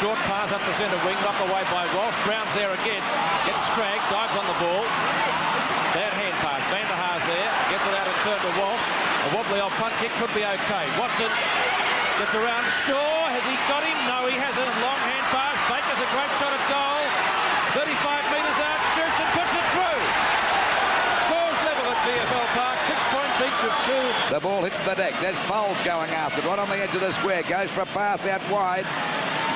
Short pass up the centre wing, knocked away by Walsh. Brown's there again. Gets Scragg, dives on the ball. Bad hand pass. Van der Haar's there. Gets it out in turn to Walsh. A wobbly old punt kick could be okay. Watson gets around Shaw. Has he got him? No, he hasn't. Long hand pass. Baker's a great shot at goal. 35 metres out. Shoots and puts it through. Scores level at VFL Park. 6 points each of 2. The ball hits the deck. There's Foles going after it. Right on the edge of the square. Goes for a pass out wide.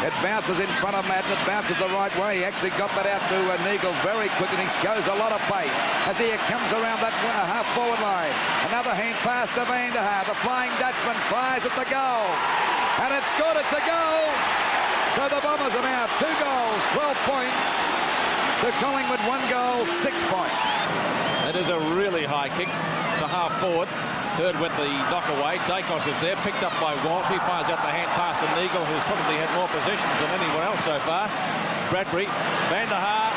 It bounces in front of Madden. It bounces the right way. He actually got that out to Neagle very quick, and he shows a lot of pace as he comes around that half-forward line. Another hand pass to Van der Haar. The Flying Dutchman fires at the goal. And it's good. It's a goal. So the Bombers are now 2 goals, 12 points. To Collingwood, 1 goal, 6 points. It is a really high kick to half-forward. Hurd went the knock away. Dacos is there, picked up by Walsh. He fires out the hand pass to Neagle, who's probably had more possessions than anyone else so far. Bradbury, Van der Haar,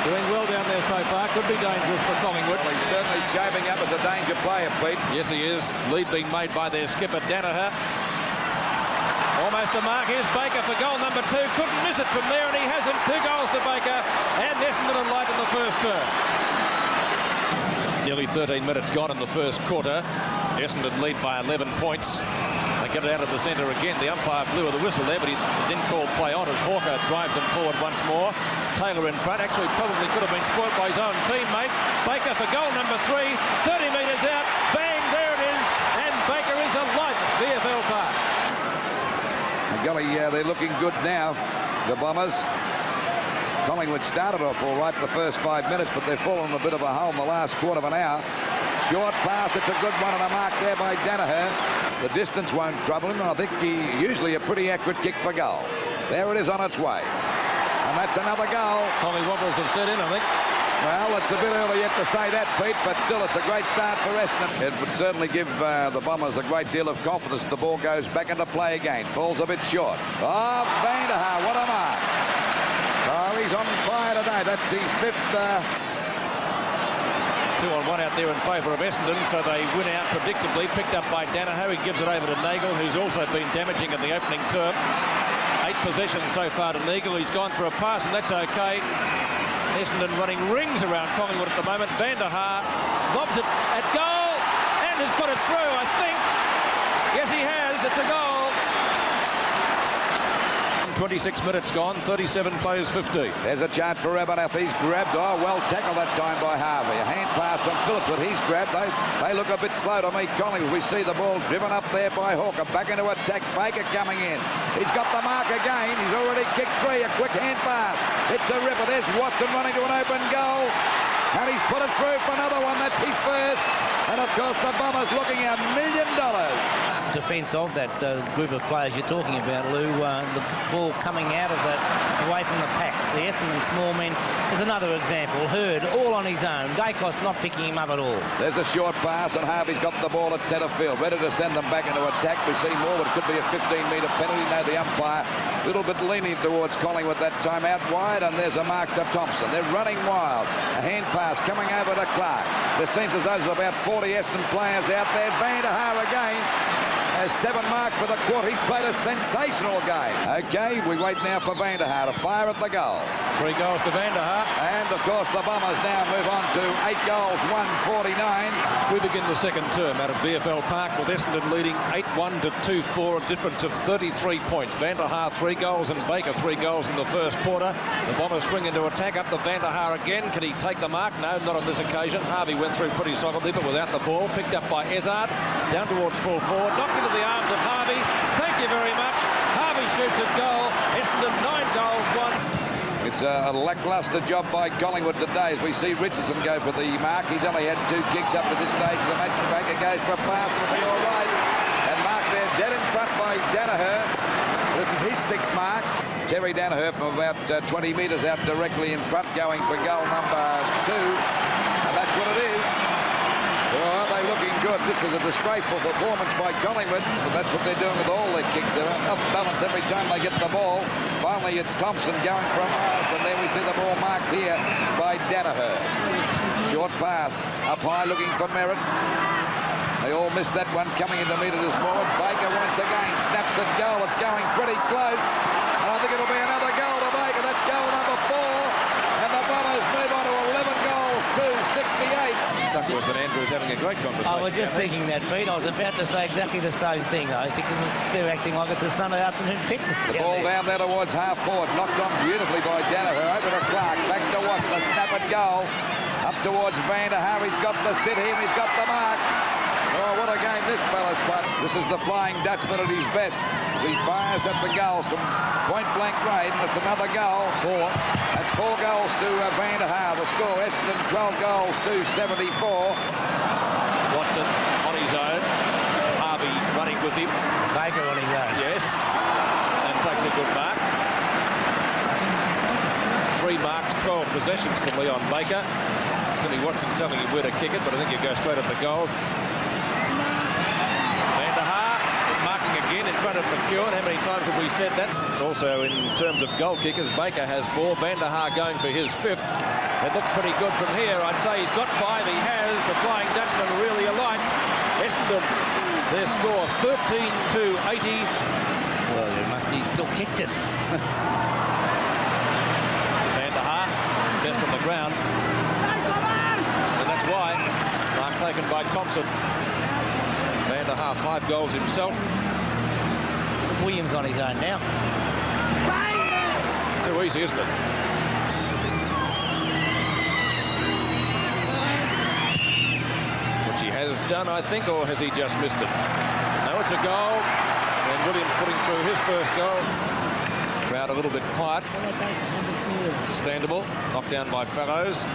doing well down there so far. Could be dangerous for Collingwood. Well, he's certainly shaping up as a danger player, Pete. Yes, he is. Lead being made by their skipper, Danaher. Almost a mark. Here's Baker for goal number 2. Couldn't miss it from there, and he hasn't. 2 goals to Baker, and Essendon are light in the first term. Nearly 13 minutes gone in the first quarter. Essendon lead by 11 points. They get it out of the centre again. The umpire blew the whistle there, but he didn't call play on as Hawker drives them forward once more. Taylor in front. Actually, probably could have been spoilt by his own teammate. Baker for goal number 3. 30 metres out. Bang, there it is. And Baker is alive at VFL Park. Golly, they're looking good now, the Bombers. Collingwood started off all right the first 5 minutes, but they've fallen in a bit of a hole in the last quarter of an hour. Short pass, it's a good one, and a mark there by Danaher. The distance won't trouble him, and I think usually a pretty accurate kick for goal. There it is on its way. And that's another goal. Tommy Wobbles have set in, I think. Well, it's a bit early yet to say that, Pete, but still it's a great start for Essendon. It would certainly give the Bombers a great deal of confidence. The ball goes back into play again. Falls a bit short. Oh, Van der Haar, what a mark. Oh, he's on fire today. That's his 5th. 2 on 1 out there in favour of Essendon, so they win out predictably. Picked up by Danaher. He gives it over to Neagle, who's also been damaging in the opening term. 8 possessions so far to Neagle. He's gone for a pass, and that's okay. Essendon running rings around Collingwood at the moment. Van der Haar lobs it at goal and has put it through, I think. Yes, he has. It's a goal. 26 minutes gone, 37 plays 50. There's a chance for Abernathy. He's grabbed. Oh, well tackled that time by Harvey. A hand pass from Phillips, but he's grabbed. They look a bit slow to meet Collingwood. We see the ball driven up there by Hawker. Back into attack. Baker coming in. He's got the mark again. He's already kicked 3. A quick hand pass. It's a ripper. There's Watson running to an open goal. And he's put it through for another one. That's his first. And, of course, the Bombers looking at $1 million. Defence of that group of players you're talking about, Lou. The ball coming out of that, away from the packs. The Essendon small men is another example. Hurd all on his own. Dacos not picking him up at all. There's a short pass, and Harvey's got the ball at centre field, ready to send them back into attack. We see more, but it could be a 15-metre penalty. No, the umpire a little bit leaning towards Collingwood that time out wide, and there's a mark to Thompson. They're running wild. A hand pass coming over to Clark. There seems as though there's about 40 Essendon players out there. Van der Haar again. Has 7 marks for the quarter. He's played a sensational game. Okay, we wait now for Van der Haar to fire at the goal. 3 goals to Van der Haar. And, of course, the Bombers now move on to 8 goals, 149. We begin the second term out of VFL Park with Essendon leading 8-1 to 2-4, a difference of 33 points. Van der Haar 3 goals and Baker 3 goals in the first quarter. The Bombers swing into attack, up to Van der Haar again. Can he take the mark? No, not on this occasion. Harvey went through pretty solidly, but without the ball. Picked up by Ezard, down towards full forward, knocked into the arms of Harvey. Thank you very much. Harvey shoots at goal. Essendon 9 goals, 1. It's a lacklustre job by Collingwood today as we see Richardson go for the mark. He's only had 2 kicks up to this stage. The match Baker goes for a pass. It'll be all right. And mark there, dead in front by Danaher. This is his 6th mark. Terry Danaher from about 20 metres out directly in front, going for goal number 2. And that's what it is. Oh, are they looking good? This is a disgraceful performance by Collingwood, but that's what they're doing with all their kicks. They're off balance every time they get the ball. Finally, it's Thompson going from us, and then we see the ball marked here by Danaher. Short pass, up high looking for Merritt. They all missed that one, coming into meet it is more. Baker once again snaps at goal. It's going pretty close, and I think it'll be and Andrew's having a great conversation. I was just thinking that, Pete. I was about to say exactly the same thing. I think they're acting like it's a Sunday afternoon picnic. The ball down there towards half forward. Knocked on beautifully by Danaher. Over to Clark. Back to Watson. A snap and goal. Up towards Van der Haar. He's got the sit here. He's got the mark. Oh, what a game this fella's played. This is the Flying Dutchman at his best. As he fires at the goals from point-blank range. It's another goal. 4. That's 4 goals to Van der Haar. The score, Essendon 12 goals to 74. Watson on his own. Harvey running with him. Baker on his own. Yes. And takes a good mark. 3 marks, 12 possessions to Leon Baker. Timmy Watson telling him where to kick it, but I think he'll go straight at the goals. Van der Haar marking again in front of McEwen. How many times have we said that? Also, in terms of goal kickers, Baker has 4. Van der Haar going for his 5th. It looks pretty good from here. I'd say he's got 5. He has. The Flying Dutchman really alight. Essendon, their score 13 to 80. Well, he still kicked us. Van der Haar, best on the ground. And that's why. Mark taken by Thompson. Van der Haar, 5 goals himself. Williams on his own now. Too easy, isn't it? Which he has done, I think, or has he just missed it? No, it's a goal. And Williams putting through his first goal. Crowd a little bit quiet. Understandable. Knocked down by Farrows.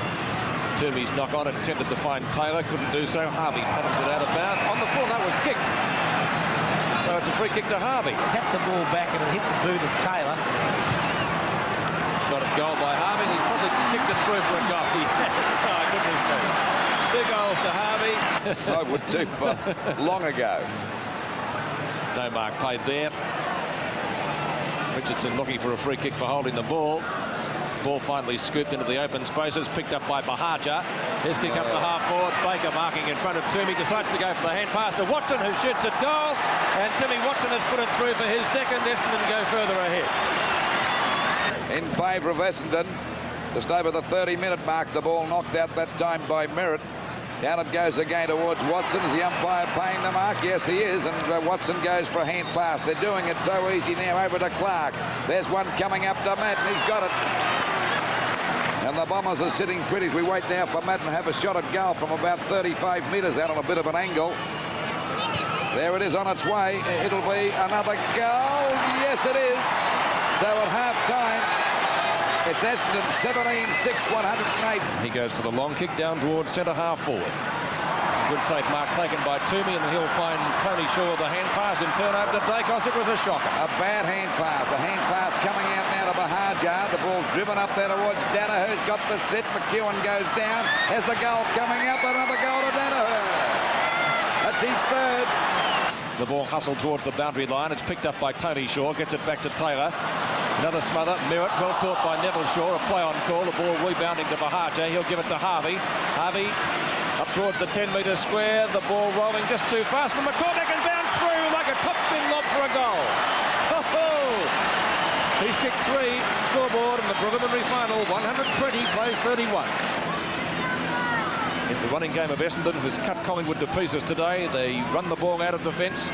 Toomey's knock on intended to find Taylor. Couldn't do so. Harvey paddles it out of bounds. On the full, that was kicked. So it's a free kick to Harvey. Tapped the ball back and it hit the boot of Taylor. Shot at goal by Harvey. He's probably kicked it through for a goal. Yes. Oh, goodness me. 2 goals to Harvey. I would too, but long ago. No mark paid there. Richardson looking for a free kick for holding the ball. Ball finally scooped into the open spaces, picked up by Bahaja. His kick up to half forward. Baker marking in front of Toomey, decides to go for the hand pass to Watson, who shoots at goal. And Timmy Watson has put it through for his 2nd. Essendon go further ahead. In favour of Essendon. Just over the 30-minute mark, the ball knocked out that time by Merritt. Down it goes again towards Watson. Is the umpire paying the mark? Yes, he is. And Watson goes for a hand pass. They're doing it so easy now. Over to Clark. There's one coming up to Madden. He's got it. And the Bombers are sitting pretty. We wait now for Madden to have a shot at goal from about 35 metres out on a bit of an angle. There it is on its way. It'll be another goal. Yes, it is. So at half-time, it's Essendon 17-6, 108. He goes for the long kick down towards centre half forward. It's a good safe mark taken by Toomey, and he'll find Tony Shaw the hand pass in turn over to Dacos. It was a shocker. A bad hand pass. A hand pass coming out now to Bahaja. The ball driven up there towards Danaher, who's got the sit. McEwen goes down. There's the goal coming up. Another goal to Danaher. That's his 3rd. The ball hustled towards the boundary line. It's picked up by Tony Shaw. Gets it back to Taylor. Another smother. Merritt well caught by Neville Shaw. A play on call. The ball rebounding to Bahaja. He'll give it to Harvey. Harvey up towards the 10-metre square. The ball rolling just too fast from McCormick and bounced through like a top-spin lob for a goal. He's kicked 3. Scoreboard in the preliminary final. 120 plays 31. It's the running game of Essendon, who's cut Collingwood to pieces today. They run the ball out of defence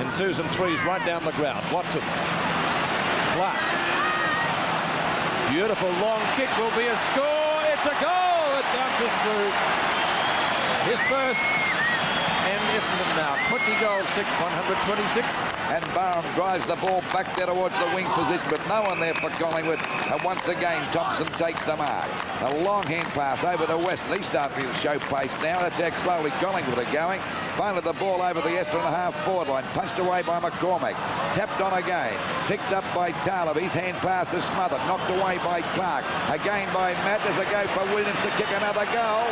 in 2s and 3s right down the ground. Watson. Clark. Beautiful long kick will be a score. It's a goal. It bounces through. His first. And Essendon now 20 goals, 6, 126. And Barham drives the ball back there towards the wing position, but no one there for Collingwood. And once again, Thompson takes the mark. A long hand pass over to Weston. He's starting to show pace now. That's how slowly Collingwood are going. Finally, the ball over the Essendon half forward line. Punched away by McCormick. Tapped on again. Picked up by Taylor. His hand pass is smothered. Knocked away by Clark. Again by Matt. There's a go for Williams to kick another goal.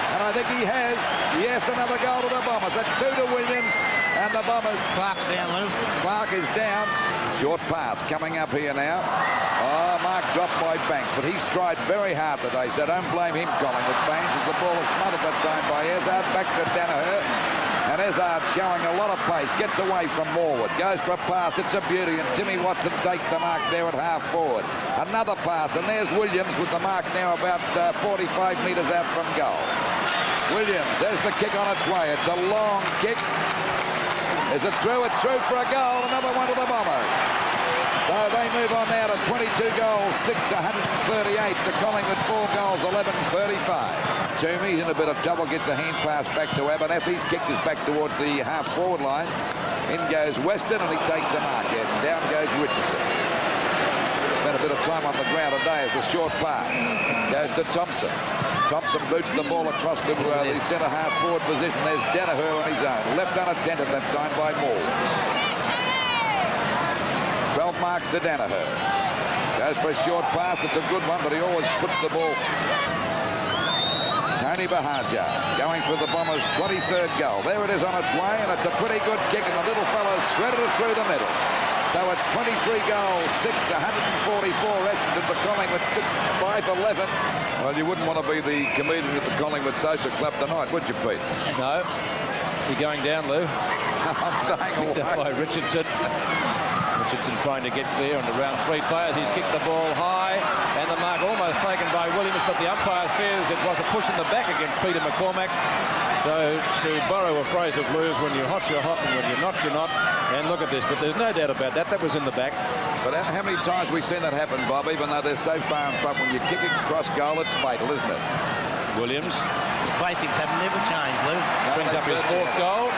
And I think he has. Yes, another goal to the Bombers. That's 2 to Williams. And the Bombers. Clark's down, Lou. Clark is down. Short pass coming up here now. Oh, mark dropped by Banks, but he's tried very hard today, so don't blame him, Collingwood fans, as the ball is smothered that time by Ezard. Back to Danaher. And Ezard showing a lot of pace. Gets away from Morwood. Goes for a pass. It's a beauty. And Timmy Watson takes the mark there at half forward. Another pass. And there's Williams with the mark now about 45 metres out from goal. Williams, there's the kick on its way. It's a long kick. Is it through? It's through for a goal. Another one to the Bombers. So they move on now to 22 goals, 638 to Collingwood, 4 goals, 1135. Toomey in a bit of trouble, gets a hand pass back to Abernethy's. Kick is back towards the half-forward line. In goes Weston, and he takes a mark. And down goes Richardson. Spent a bit of time on the ground today as the short pass goes to Thompson. Thompson boots the ball across to the centre half-forward position. There's Danaher on his own. Left unattended that time by Moore. 12 marks to Danaher. Goes for a short pass. It's a good one, but he always puts the ball. Tony Bahaja going for the Bombers' 23rd goal. There it is on its way, and it's a pretty good kick, and the little fellow's shredded it through the middle. So it's 23 goals, 144 Essendon to Collingwood, 5-11. Well, you wouldn't want to be the comedian at the Collingwood Social Club tonight, would you, Pete? No. You're going down, Lou. I'm staying away. Picked up by Richardson. Richardson trying to get clear, and around 3 players. He's kicked the ball high, and the mark almost taken by Williams, but the umpire says it was a push in the back against Peter McCormack. So to borrow a phrase of Lou's, when you're hot, and when you're not, you're not. And look at this, but there's no doubt about that. That was in the back. But how many times we've seen that happen, Bob, even though they're so far in front, when you're kicking across goal, it's fatal, isn't it? Williams. The basics have never changed, Lou. Brings up his 4th goal.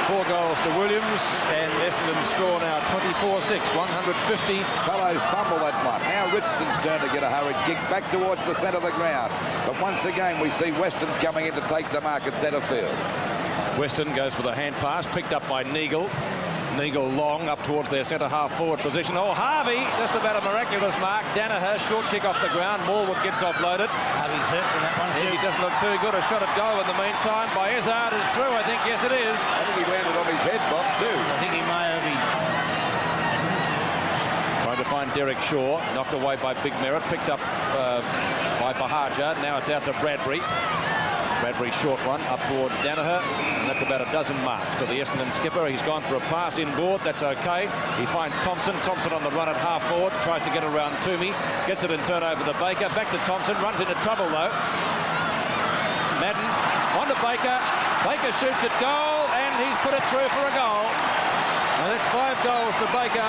4 goals to Williams, and Essendon score now 24-6, 150. Fellows fumble that one. Now Richardson's turn to get a hurried kick back towards the centre of the ground. But once again, we see Weston coming in to take the mark at centre field. Weston goes for the hand pass, picked up by Neagle. Neagle long up towards their centre half-forward position. Oh, Harvey, just about a miraculous mark. Danaher, short kick off the ground. Morwood gets offloaded. Harvey's hurt from that one, too. He doesn't look too good. A shot at goal in the meantime by Izzard is through, I think. Yes, it is. I think he landed on his head, Bob, too. I think he may have been. Trying to find Derek Shaw. Knocked away by Big Merritt. Picked up by Bahaja. Now it's out to Bradbury. Bradbury's short one up towards Danaher, and that's about a dozen marks to the Essendon skipper. He's gone for a pass inboard. That's okay. He finds Thompson. Thompson on the run at half forward. Tries to get around Toomey. Gets it in turn over to Baker. Back to Thompson. Runs into trouble, though. Madden on to Baker. Baker shoots at goal, and he's put it through for a goal. And that's 5 goals to Baker.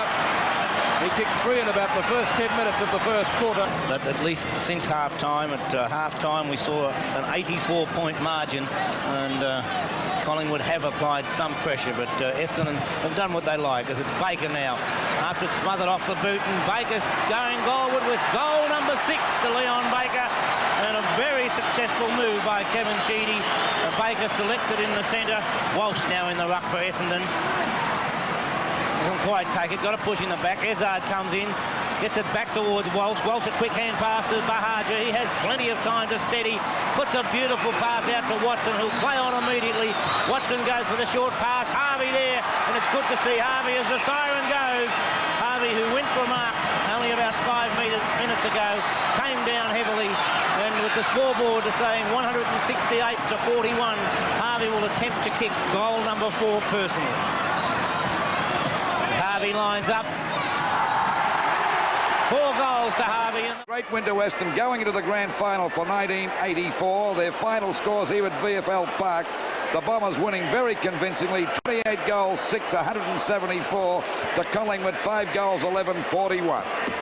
He kicked 3 in about the first 10 minutes of the first quarter. But at least since half-time, we saw an 84-point margin, and Collingwood have applied some pressure, but Essendon have done what they like, as it's Baker now. After it's smothered off the boot, and Baker's going goalward with goal number 6 to Leon Baker, and a very successful move by Kevin Sheedy. Baker selected in the centre. Walsh now in the ruck for Essendon. Doesn't quite take it, got a push in the back. Izzard comes in, gets it back towards Walsh. Walsh a quick hand pass to Bahaja. He has plenty of time to steady. Puts a beautiful pass out to Watson, who'll play on immediately. Watson goes for the short pass. Harvey there, and it's good to see Harvey as the siren goes. Harvey, who went for a mark only about 5 minutes ago, came down heavily, and with the scoreboard saying 168 to 41, Harvey will attempt to kick goal number 4 personally. Harvey lines up. 4 goals to Harvey. Great win to Weston going into the grand final for 1984. Their final scores here at VFL Park. The Bombers winning very convincingly. 28 goals, 6, 174 to Collingwood, 5 goals, 11, 41.